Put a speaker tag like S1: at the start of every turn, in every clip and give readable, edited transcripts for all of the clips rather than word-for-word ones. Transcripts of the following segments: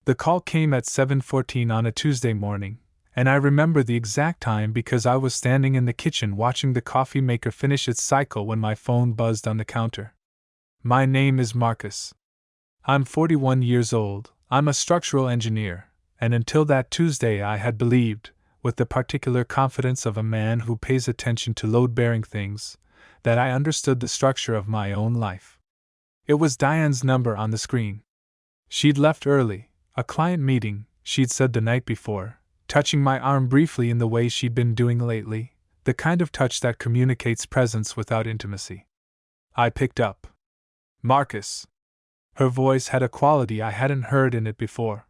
S1: The call came at 7:14 on a Tuesday morning, and I remember the exact time because I was standing in the kitchen watching the coffee maker finish its cycle when my phone buzzed on the counter. My name is Marcus. I'm 41 years old, I'm a structural engineer, and until that Tuesday I had believed, with the particular confidence of a man who pays attention to load-bearing things, that I understood the structure of my own life. It was Diane's number on the screen. She'd left early, a client meeting, she'd said the night before, touching my arm briefly in the way she'd been doing lately, the kind of touch that communicates presence without intimacy. I picked up. Marcus. Her voice had a quality I hadn't heard in it before.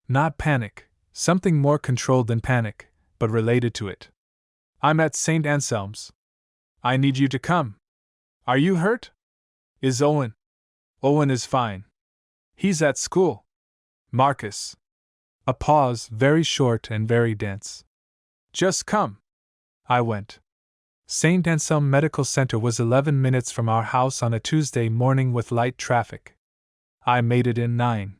S1: Not panic, something more controlled than panic, but related to it. I'm at St. Anselm's. I need you to come. Are you hurt? Is Owen? Owen is fine. He's at school. Marcus. A pause, very short and very dense. Just come. I went. St. Anselm Medical Center was 11 minutes from our house on a Tuesday morning with light traffic. I made it in 9.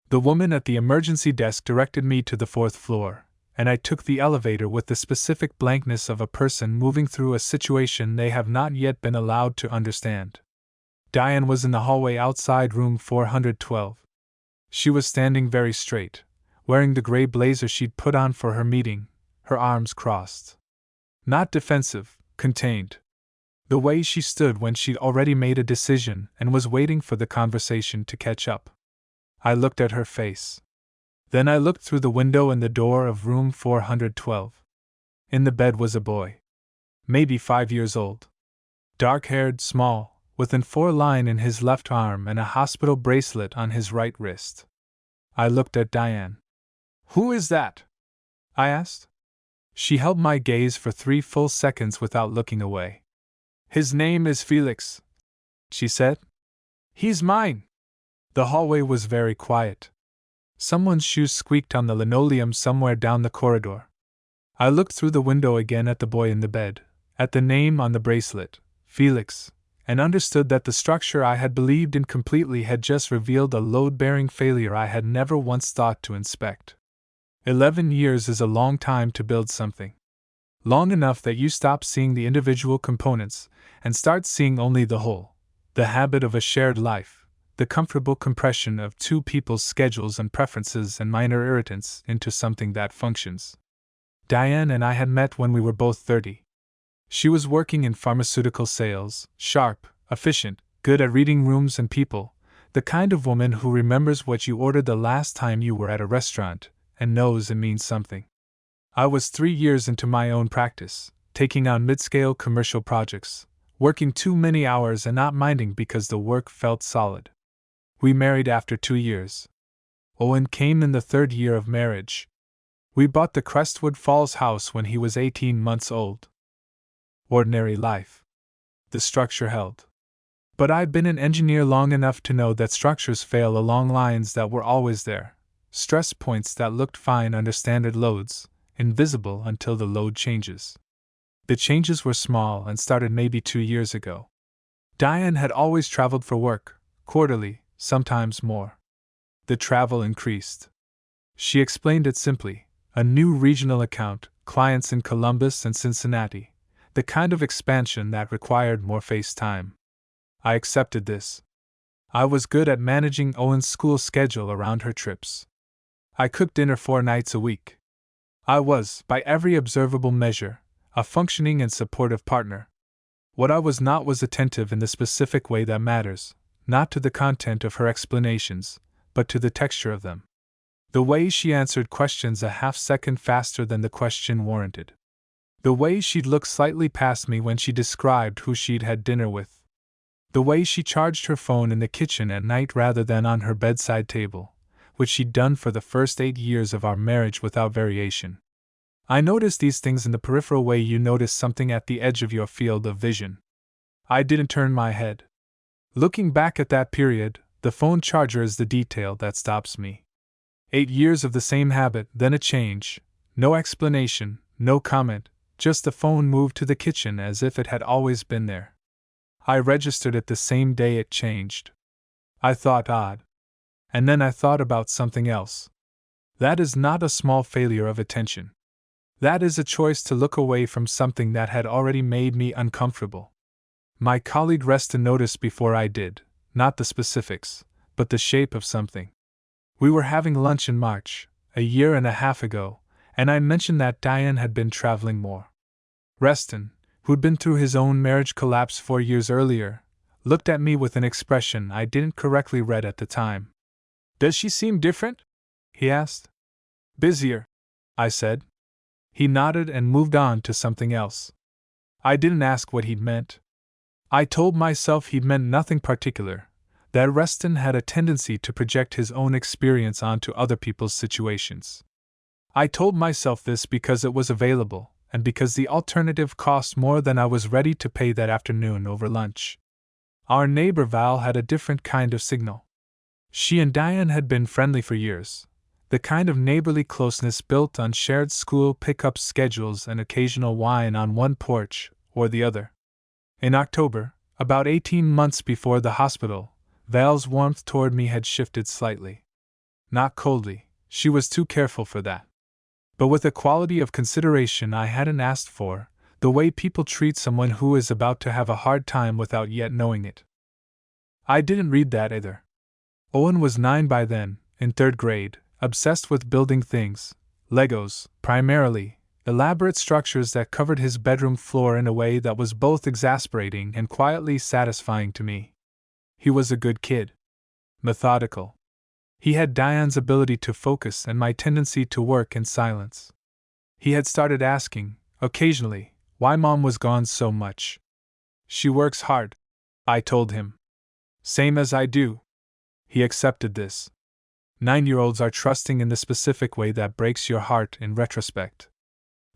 S1: The woman at the emergency desk directed me to the 4th floor, and I took the elevator with the specific blankness of a person moving through a situation they have not yet been allowed to understand. Diane was in the hallway outside room 412. She was standing very straight, wearing the gray blazer she'd put on for her meeting, her arms crossed. Not defensive, contained. The way she stood when she'd already made a decision and was waiting for the conversation to catch up. I looked at her face. Then I looked through the window and the door of room 412. In the bed was a boy. Maybe 5 years old. Dark-haired, small, with an 4-line in his left arm and a hospital bracelet on his right wrist. I looked at Diane. Who is that? I asked. She held my gaze for 3 full seconds without looking away. His name is Felix, she said. He's mine. The hallway was very quiet. Someone's shoes squeaked on the linoleum somewhere down the corridor. I looked through the window again at the boy in the bed, at the name on the bracelet, Felix, and understood that the structure I had believed in completely had just revealed a load-bearing failure I had never once thought to inspect. 11 years is a long time to build something. Long enough that you stop seeing the individual components and start seeing only the whole, the habit of a shared life, the comfortable compression of 2 people's schedules and preferences and minor irritants into something that functions. Diane and I had met when we were both 30. She was working in pharmaceutical sales, sharp, efficient, good at reading rooms and people, the kind of woman who remembers what you ordered the last time you were at a restaurant and knows it means something. I was 3 years into my own practice, taking on mid-scale commercial projects, working too many hours and not minding because the work felt solid. We married after 2 years. Owen came in the 3rd year of marriage. We bought the Crestwood Falls house when he was 18 months old. Ordinary life. The structure held. But I'd been an engineer long enough to know that structures fail along lines that were always there, stress points that looked fine under standard loads, invisible until the load changes. The changes were small and started maybe 2 years ago. Diane had always traveled for work, quarterly, sometimes more. The travel increased. She explained it simply, a new regional account, clients in Columbus and Cincinnati, the kind of expansion that required more face time. I accepted this. I was good at managing Owen's school schedule around her trips. I cooked dinner 4 nights a week. I was, by every observable measure, a functioning and supportive partner. What I was not was attentive in the specific way that matters, not to the content of her explanations, but to the texture of them. The way she answered questions a half-second faster than the question warranted. The way she'd look slightly past me when she described who she'd had dinner with. The way she charged her phone in the kitchen at night rather than on her bedside table, which she'd done for the first 8 years of our marriage without variation. I noticed these things in the peripheral way you notice something at the edge of your field of vision. I didn't turn my head. Looking back at that period, the phone charger is the detail that stops me. 8 years of the same habit, then a change, no explanation, no comment, just the phone moved to the kitchen as if it had always been there. I registered it the same day it changed. I thought odd. And then I thought about something else. That is not a small failure of attention. That is a choice to look away from something that had already made me uncomfortable. My colleague Reston noticed before I did, not the specifics, but the shape of something. We were having lunch in March, a year and a half ago, and I mentioned that Diane had been traveling more. Reston, who'd been through his own marriage collapse 4 years earlier, looked at me with an expression I didn't correctly read at the time. "Does she seem different?" he asked. "Busier," I said. He nodded and moved on to something else. I didn't ask what he'd meant. I told myself he'd meant nothing particular, that Reston had a tendency to project his own experience onto other people's situations. I told myself this because it was available, and because the alternative cost more than I was ready to pay that afternoon over lunch. Our neighbor Val had a different kind of signal. She and Diane had been friendly for years, the kind of neighborly closeness built on shared school pickup schedules and occasional wine on one porch or the other. In October, about 18 months before the hospital, Val's warmth toward me had shifted slightly. Not coldly, she was too careful for that. But with a quality of consideration I hadn't asked for, the way people treat someone who is about to have a hard time without yet knowing it. I didn't read that either. Owen was 9 by then, in 3rd grade, obsessed with building things, Legos, primarily, elaborate structures that covered his bedroom floor in a way that was both exasperating and quietly satisfying to me. He was a good kid. Methodical. He had Diane's ability to focus and my tendency to work in silence. He had started asking, occasionally, why Mom was gone so much. "She works hard," I told him. "Same as I do." He accepted this. 9-year-olds are trusting in the specific way that breaks your heart in retrospect.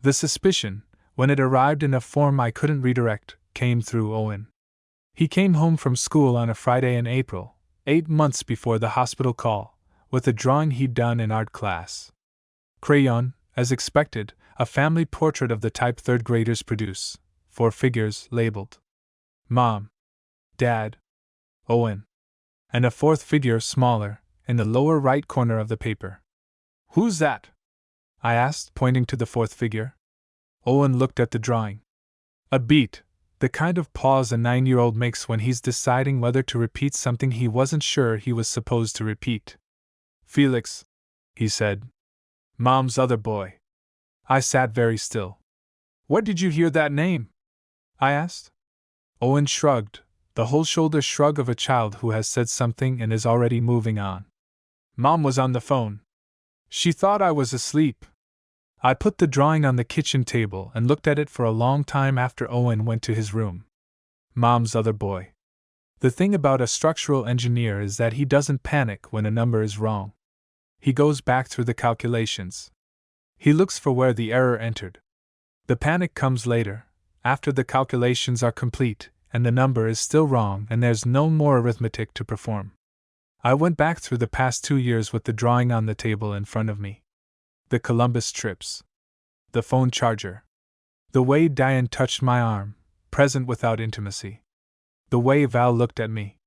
S1: The suspicion, when it arrived in a form I couldn't redirect, came through Owen. He came home from school on a Friday in April, 8 months before the hospital call, with a drawing he'd done in art class. Crayon, as expected, a family portrait of the type 3rd graders produce, 4 figures labeled Mom, Dad, Owen, and a 4th figure smaller, in the lower right corner of the paper. "Who's that?" I asked, pointing to the 4th figure. Owen looked at the drawing. A beat, the kind of pause a 9-year-old makes when he's deciding whether to repeat something he wasn't sure he was supposed to repeat. "Felix," he said. "Mom's other boy." I sat very still. "Where did you hear that name?" I asked. Owen shrugged, the whole shoulder shrug of a child who has said something and is already moving on. "Mom was on the phone. She thought I was asleep." I put the drawing on the kitchen table and looked at it for a long time after Owen went to his room. Mom's other boy. The thing about a structural engineer is that he doesn't panic when a number is wrong. He goes back through the calculations. He looks for where the error entered. The panic comes later, after the calculations are complete, and the number is still wrong and there's no more arithmetic to perform. I went back through the past 2 years with the drawing on the table in front of me. The Columbus trips. The phone charger. The way Diane touched my arm, present without intimacy. The way Val looked at me.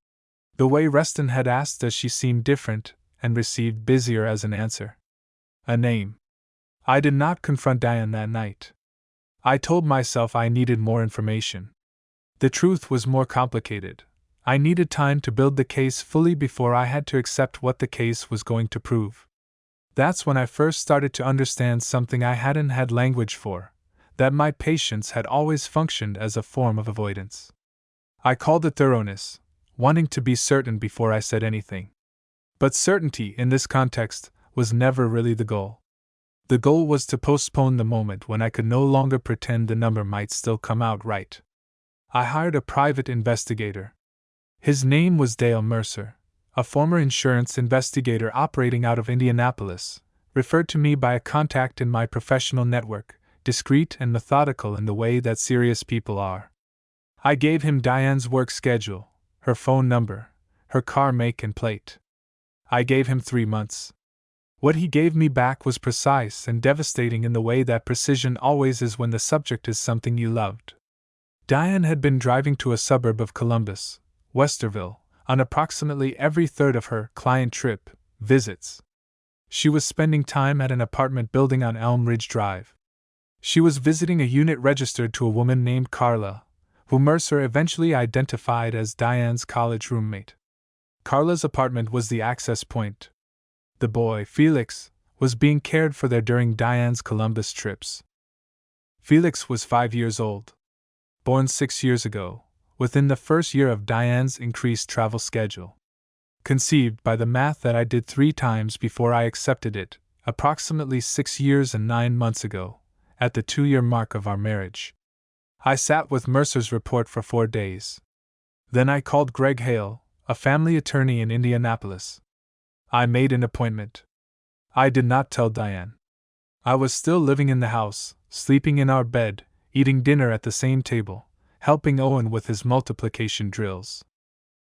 S1: The way Reston had asked does she seem different, and received busier as an answer. A name. I did not confront Diane that night. I told myself I needed more information. The truth was more complicated. I needed time to build the case fully before I had to accept what the case was going to prove. That's when I first started to understand something I hadn't had language for, that my patience had always functioned as a form of avoidance. I called it thoroughness, wanting to be certain before I said anything. But certainty in this context was never really the goal. The goal was to postpone the moment when I could no longer pretend the number might still come out right. I hired a private investigator. His name was Dale Mercer, a former insurance investigator operating out of Indianapolis, referred to me by a contact in my professional network, discreet and methodical in the way that serious people are. I gave him Diane's work schedule, her phone number, her car make and plate. I gave him 3 months. What he gave me back was precise and devastating in the way that precision always is when the subject is something you loved. Diane had been driving to a suburb of Columbus, Westerville, on approximately every third of her client trip, Visits. She was spending time at an apartment building on Elm Ridge Drive. She was visiting a unit registered to a woman named Carla, who Mercer eventually identified as Diane's college roommate. Carla's apartment was the access point. The boy, Felix, was being cared for there during Diane's Columbus trips. Felix was 5 years old. Born 6 years ago, within the first year of Diane's increased travel schedule. Conceived by the math that I did 3 times before I accepted it, approximately 6 years and 9 months ago, at the 2-year mark of our marriage. I sat with Mercer's report for 4 days. Then I called Greg Hale, a family attorney in Indianapolis. I made an appointment. I did not tell Diane. I was still living in the house, sleeping in our bed, eating dinner at the same table, helping Owen with his multiplication drills.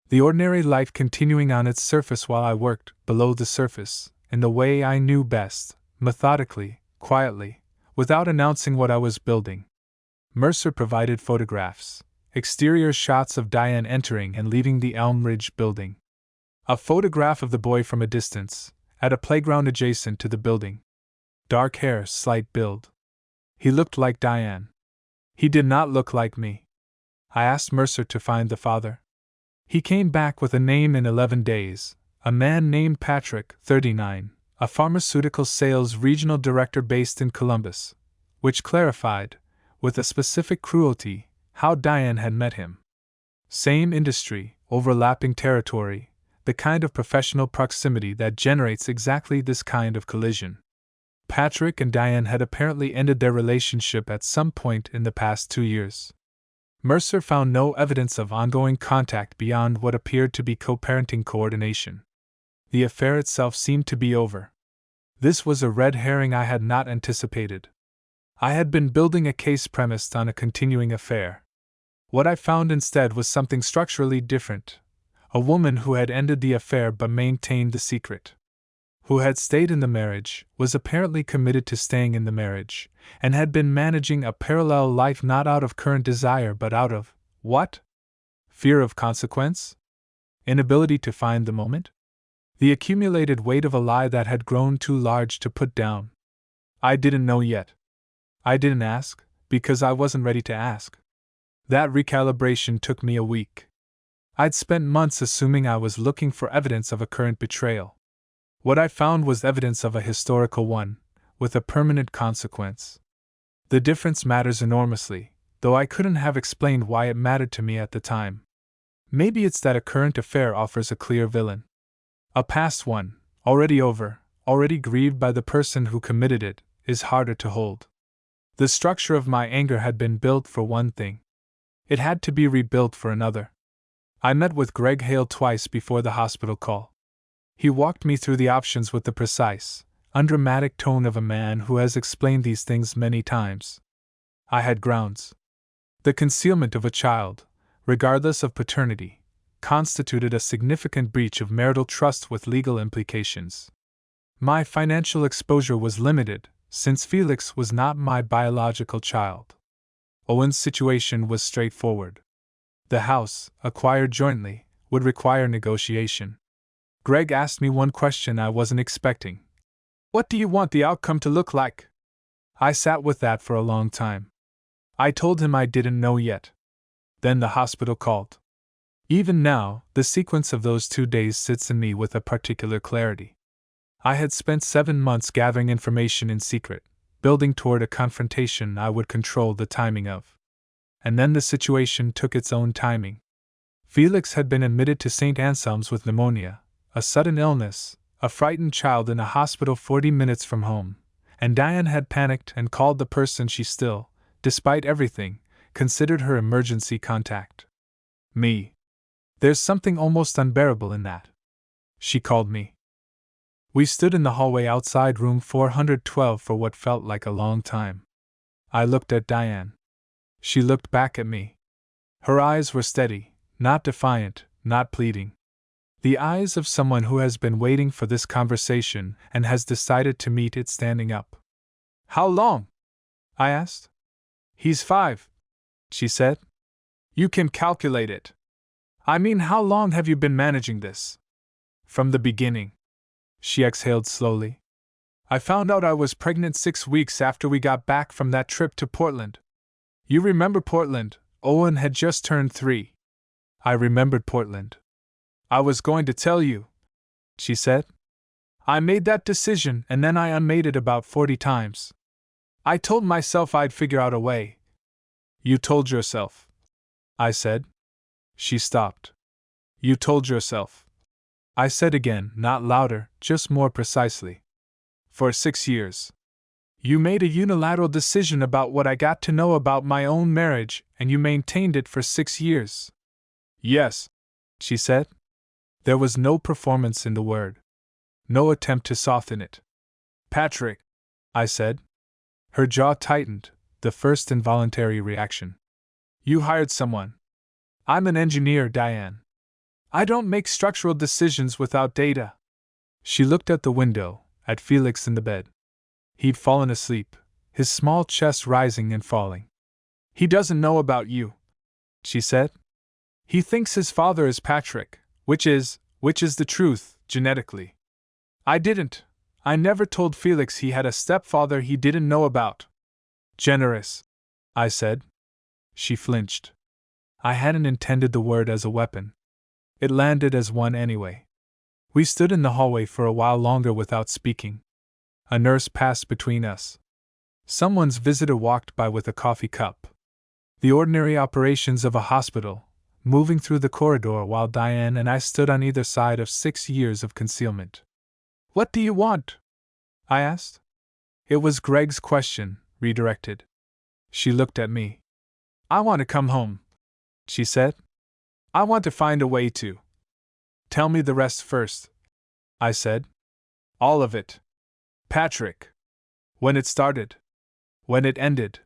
S1: The ordinary life continuing on its surface while I worked below the surface, in the way I knew best, methodically, quietly, without announcing what I was building. Mercer provided photographs, exterior shots of Diane entering and leaving the Elm Ridge building. A photograph of the boy from a distance, at a playground adjacent to the building. Dark hair, slight build. He looked like Diane. He did not look like me. I asked Mercer to find the father. He came back with a name in 11 days, a man named Patrick, 39, a pharmaceutical sales regional director based in Columbus, which clarified, with a specific cruelty, how Diane had met him. Same industry, overlapping territory, the kind of professional proximity that generates exactly this kind of collision. Patrick and Diane had apparently ended their relationship at some point in the past 2 years. Mercer found no evidence of ongoing contact beyond what appeared to be co-parenting coordination. The affair itself seemed to be over. This was a red herring I had not anticipated. I had been building a case premised on a continuing affair. What I found instead was something structurally different. A woman who had ended the affair but maintained the secret. Who had stayed in the marriage, was apparently committed to staying in the marriage, and had been managing a parallel life not out of current desire but out of, what? Fear of consequence? Inability to find the moment? The accumulated weight of a lie that had grown too large to put down. I didn't know yet. I didn't ask, because I wasn't ready to ask. That recalibration took me a week. I'd spent months assuming I was looking for evidence of a current betrayal. What I found was evidence of a historical one, with a permanent consequence. The difference matters enormously, though I couldn't have explained why it mattered to me at the time. Maybe it's that a current affair offers a clear villain. A past one, already over, already grieved by the person who committed it, is harder to hold. The structure of my anger had been built for one thing. It had to be rebuilt for another. I met with Greg Hale twice before the hospital call. He walked me through the options with the precise, undramatic tone of a man who has explained these things many times. I had grounds. The concealment of a child, regardless of paternity, constituted a significant breach of marital trust with legal implications. My financial exposure was limited, since Felix was not my biological child. Owen's situation was straightforward. The house, acquired jointly, would require negotiation. Greg asked me one question I wasn't expecting. What do you want the outcome to look like? I sat with that for a long time. I told him I didn't know yet. Then the hospital called. Even now, the sequence of those 2 days sits in me with a particular clarity. I had spent 7 months gathering information in secret, building toward a confrontation I would control the timing of. And then the situation took its own timing. Felix had been admitted to St. Anselm's with pneumonia, a sudden illness, a frightened child in a hospital 40 minutes from home, and Diane had panicked and called the person she still, despite everything, considered her emergency contact. Me. There's something almost unbearable in that. She called me. We stood in the hallway outside room 412 for what felt like a long time. I looked at Diane. She looked back at me. Her eyes were steady, not defiant, not pleading. The eyes of someone who has been waiting for this conversation and has decided to meet it standing up. How long? I asked. He's 5, she said. You can calculate it. I mean, how long have you been managing this? From the beginning. She exhaled slowly. I found out I was pregnant 6 weeks after we got back from that trip to Portland. You remember Portland? Owen had just turned 3. I remembered Portland. I was going to tell you, she said. I made that decision and then I unmade it about 40 times. I told myself I'd figure out a way. You told yourself, I said. She stopped. You told yourself, I said again, not louder, just more precisely. For 6 years. You made a unilateral decision about what I got to know about my own marriage, and you maintained it for 6 years. Yes, she said. There was no performance in the word. No attempt to soften it. Patrick, I said. Her jaw tightened, the first involuntary reaction. You hired someone. I'm an engineer, Diane. I don't make structural decisions without data. She looked at the window, at Felix in the bed. He'd fallen asleep, his small chest rising and falling. He doesn't know about you, she said. He thinks his father is Patrick, which is the truth, genetically. I didn't. I never told Felix he had a stepfather he didn't know about. Generous, I said. She flinched. I hadn't intended the word as a weapon. It landed as one anyway. We stood in the hallway for a while longer without speaking. A nurse passed between us. Someone's visitor walked by with a coffee cup. The ordinary operations of a hospital, moving through the corridor while Diane and I stood on either side of 6 years of concealment. What do you want? I asked. It was Greg's question, redirected. She looked at me. I want to come home, she said. I want to find a way to. Tell me the rest first, I said. All of it. Patrick. When it started. When it ended.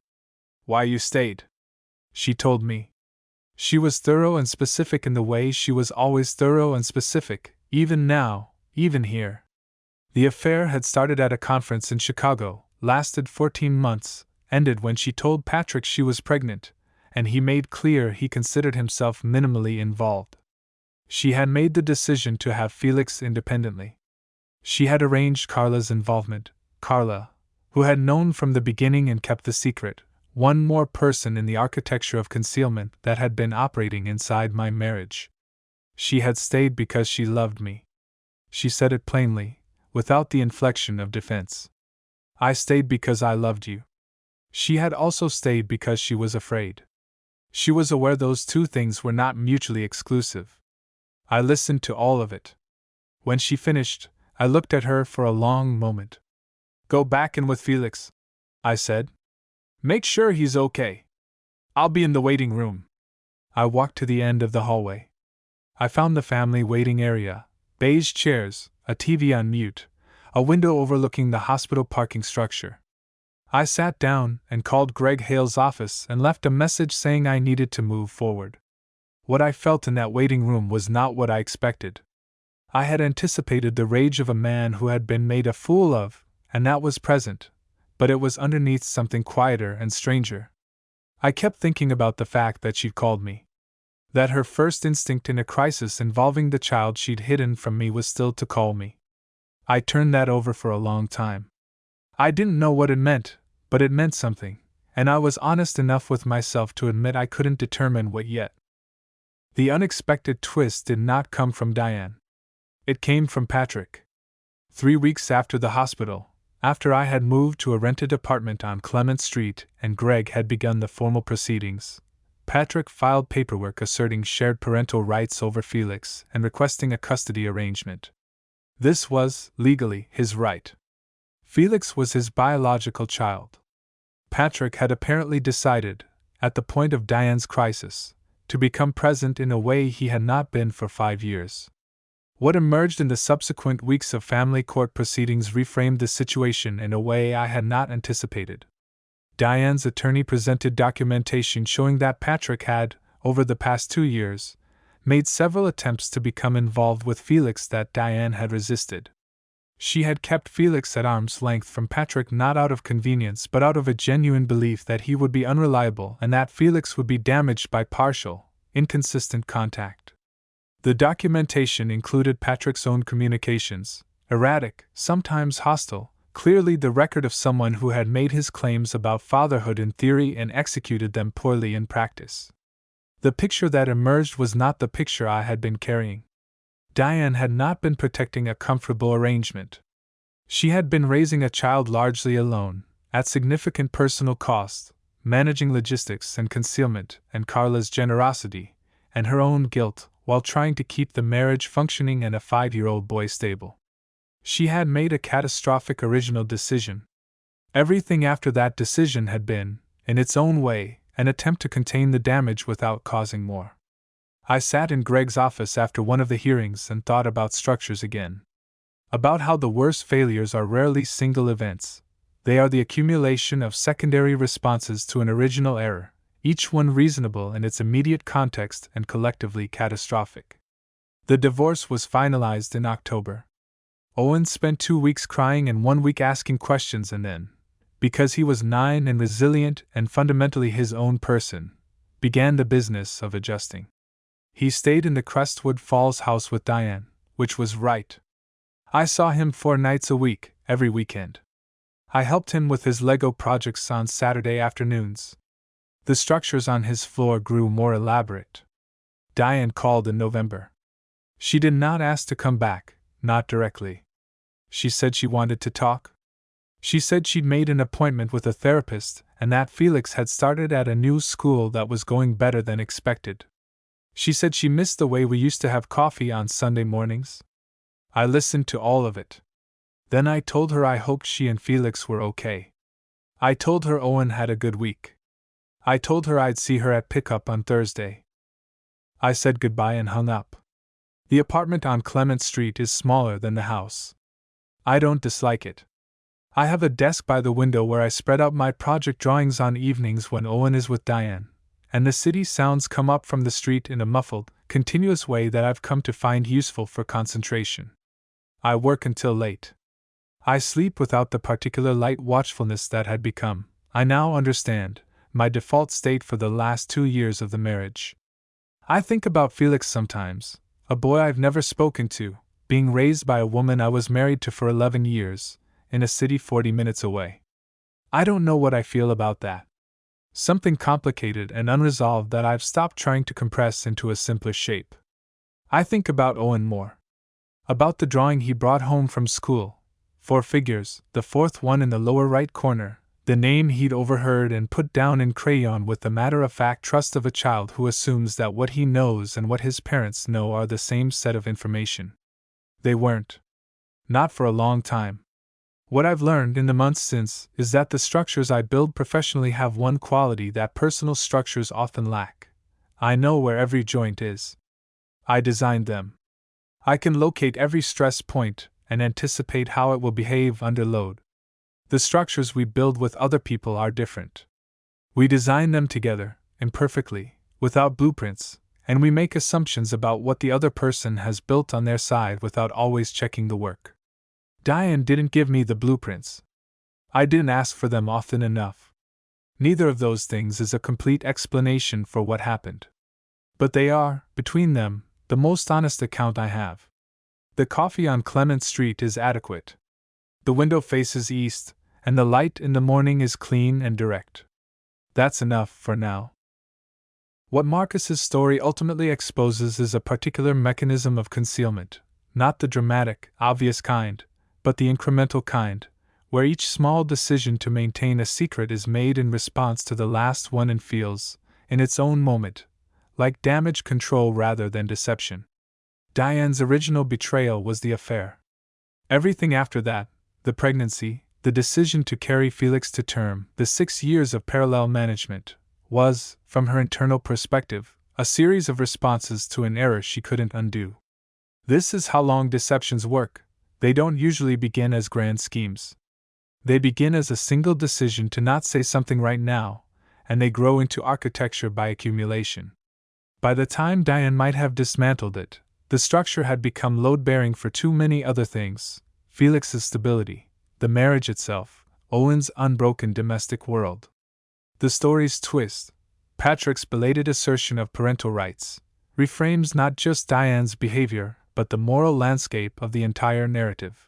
S1: Why you stayed. She told me. She was thorough and specific in the way she was always thorough and specific, even now, even here. The affair had started at a conference in Chicago, lasted 14 months, ended when she told Patrick she was pregnant, and he made clear he considered himself minimally involved. She had made the decision to have Felix independently. She had arranged Carla's involvement, Carla, who had known from the beginning and kept the secret, one more person in the architecture of concealment that had been operating inside my marriage. She had stayed because she loved me. She said it plainly, without the inflection of defense. I stayed because I loved you. She had also stayed because she was afraid. She was aware those two things were not mutually exclusive. I listened to all of it. When she finished, I looked at her for a long moment. Go back in with Felix, I said. Make sure he's okay. I'll be in the waiting room. I walked to the end of the hallway. I found the family waiting area, beige chairs, a TV on mute, a window overlooking the hospital parking structure. I sat down and called Greg Hale's office and left a message saying I needed to move forward. What I felt in that waiting room was not what I expected. I had anticipated the rage of a man who had been made a fool of, and that was present, but it was underneath something quieter and stranger. I kept thinking about the fact that she'd called me. That her first instinct in a crisis involving the child she'd hidden from me was still to call me. I turned that over for a long time. I didn't know what it meant, but it meant something, and I was honest enough with myself to admit I couldn't determine what yet. The unexpected twist did not come from Diane. It came from Patrick. 3 weeks after the hospital, after I had moved to a rented apartment on Clement Street and Greg had begun the formal proceedings, Patrick filed paperwork asserting shared parental rights over Felix and requesting a custody arrangement. This was, legally, his right. Felix was his biological child. Patrick had apparently decided, at the point of Diane's crisis, to become present in a way he had not been for 5 years. What emerged in the subsequent weeks of family court proceedings reframed the situation in a way I had not anticipated. Diane's attorney presented documentation showing that Patrick had, over the past 2 years, made several attempts to become involved with Felix that Diane had resisted. She had kept Felix at arm's length from Patrick not out of convenience but out of a genuine belief that he would be unreliable and that Felix would be damaged by partial, inconsistent contact. The documentation included Patrick's own communications, Erratic, sometimes hostile, clearly the record of someone who had made his claims about fatherhood in theory and executed them poorly in practice. The picture that emerged was not the picture I had been carrying. Diane had not been protecting a comfortable arrangement. She had been raising a child largely alone, at significant personal cost, managing logistics and concealment and Carla's generosity, and her own guilt, while trying to keep the marriage functioning and a 5-year-old boy stable. She had made a catastrophic original decision. Everything after that decision had been, in its own way, an attempt to contain the damage without causing more. I sat in Greg's office after one of the hearings and thought about structures again. About how the worst failures are rarely single events. They are the accumulation of secondary responses to an original error, each one reasonable in its immediate context and collectively catastrophic. The divorce was finalized in October. Owen spent 2 weeks crying and 1 week asking questions, and then, because he was 9 and resilient and fundamentally his own person, began the business of adjusting. He stayed in the Crestwood Falls house with Diane, which was right. I saw him 4 nights a week, every weekend. I helped him with his Lego projects on Saturday afternoons. The structures on his floor grew more elaborate. Diane called in November. She did not ask to come back, not directly. She said she wanted to talk. She said she'd made an appointment with a therapist and that Felix had started at a new school that was going better than expected. She said she missed the way we used to have coffee on Sunday mornings. I listened to all of it. Then I told her I hoped she and Felix were okay. I told her Owen had a good week. I told her I'd see her at pickup on Thursday. I said goodbye and hung up. The apartment on Clement Street is smaller than the house. I don't dislike it. I have a desk by the window where I spread out my project drawings on evenings when Owen is with Diane, and the city sounds come up from the street in a muffled, continuous way that I've come to find useful for concentration. I work until late. I sleep without the particular light watchfulness that had become, I now understand, my default state for the last 2 years of the marriage. I think about Felix sometimes, a boy I've never spoken to, being raised by a woman I was married to for 11 years, in a city 40 minutes away. I don't know what I feel about that. Something complicated and unresolved that I've stopped trying to compress into a simpler shape. I think about Owen more. About the drawing he brought home from school, 4 figures, the 4th one in the lower right corner, the name he'd overheard and put down in crayon with the matter-of-fact trust of a child who assumes that what he knows and what his parents know are the same set of information. They weren't. Not for a long time. What I've learned in the months since is that the structures I build professionally have one quality that personal structures often lack. I know where every joint is. I designed them. I can locate every stress point and anticipate how it will behave under load. The structures we build with other people are different. We design them together, imperfectly, without blueprints, and we make assumptions about what the other person has built on their side without always checking the work. Diane didn't give me the blueprints. I didn't ask for them often enough. Neither of those things is a complete explanation for what happened. But they are, between them, the most honest account I have. The coffee on Clement Street is adequate. The window faces east, and the light in the morning is clean and direct. That's enough for now. What Marcus's story ultimately exposes is a particular mechanism of concealment, not the dramatic, obvious kind, but the incremental kind, where each small decision to maintain a secret is made in response to the last one and feels, in its own moment, like damage control rather than deception. Diane's original betrayal was the affair. Everything after that, the pregnancy, the decision to carry Felix to term, the 6 years of parallel management, was, from her internal perspective, a series of responses to an error she couldn't undo. This is how long deceptions work. They don't usually begin as grand schemes. They begin as a single decision to not say something right now, and they grow into architecture by accumulation. By the time Diane might have dismantled it, the structure had become load-bearing for too many other things: Felix's stability, the marriage itself, Owen's unbroken domestic world. The story's twist, Patrick's belated assertion of parental rights, reframes not just Diane's behavior, but the moral landscape of the entire narrative.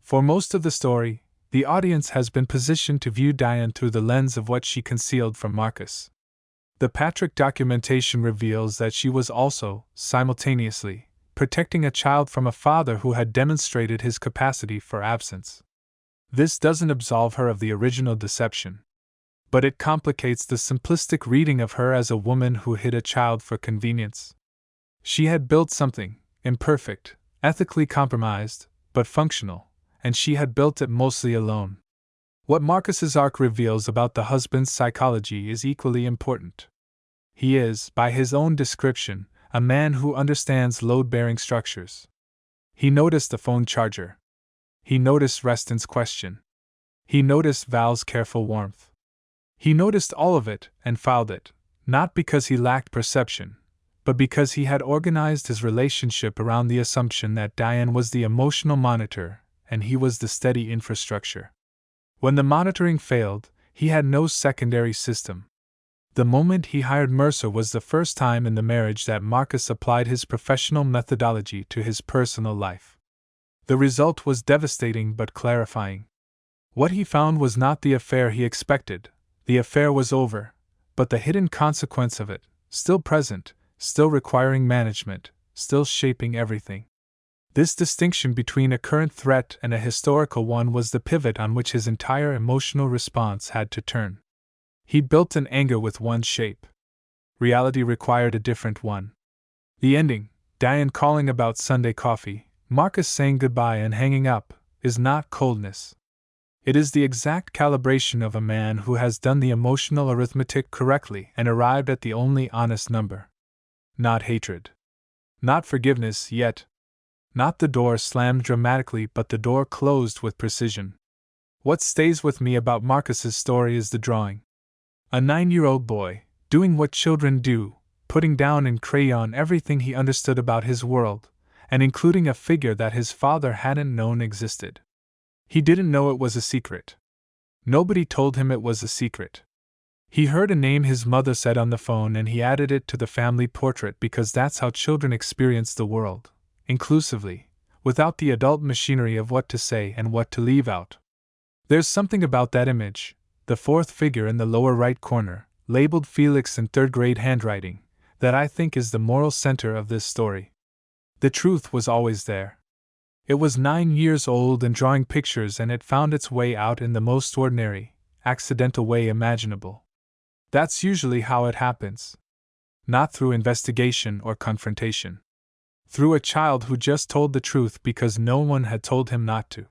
S1: For most of the story, the audience has been positioned to view Diane through the lens of what she concealed from Marcus. The Patrick documentation reveals that she was also, simultaneously, protecting a child from a father who had demonstrated his capacity for absence. This doesn't absolve her of the original deception, but it complicates the simplistic reading of her as a woman who hid a child for convenience. She had built something, imperfect, ethically compromised, but functional, and she had built it mostly alone. What Marcus's arc reveals about the husband's psychology is equally important. He is, by his own description, a man who understands load-bearing structures. He noticed the phone charger. He noticed Reston's question. He noticed Val's careful warmth. He noticed all of it and filed it, not because he lacked perception, but because he had organized his relationship around the assumption that Diane was the emotional monitor and he was the steady infrastructure. When the monitoring failed, he had no secondary system. The moment he hired Mercer was the first time in the marriage that Marcus applied his professional methodology to his personal life. The result was devastating but clarifying. What he found was not the affair he expected. The affair was over, but the hidden consequence of it, still present, still requiring management, still shaping everything. This distinction between a current threat and a historical one was the pivot on which his entire emotional response had to turn. He built an anger with one shape. Reality required a different one. The ending, Diane calling about Sunday coffee, Marcus saying goodbye and hanging up, is not coldness. It is the exact calibration of a man who has done the emotional arithmetic correctly and arrived at the only honest number. Not hatred. Not forgiveness yet. Not the door slammed dramatically, but the door closed with precision. What stays with me about Marcus's story is the drawing. A 9-year-old boy, doing what children do, putting down in crayon everything he understood about his world, and including a figure that his father hadn't known existed. He didn't know it was a secret. Nobody told him it was a secret. He heard a name his mother said on the phone and he added it to the family portrait because that's how children experience the world, inclusively, without the adult machinery of what to say and what to leave out. There's something about that image, the fourth figure in the lower right corner, labeled Felix in third-grade handwriting, that I think is the moral center of this story. The truth was always there. It was 9 years old and drawing pictures, and it found its way out in the most ordinary, accidental way imaginable. That's usually how it happens. Not through investigation or confrontation. Through a child who just told the truth because no one had told him not to.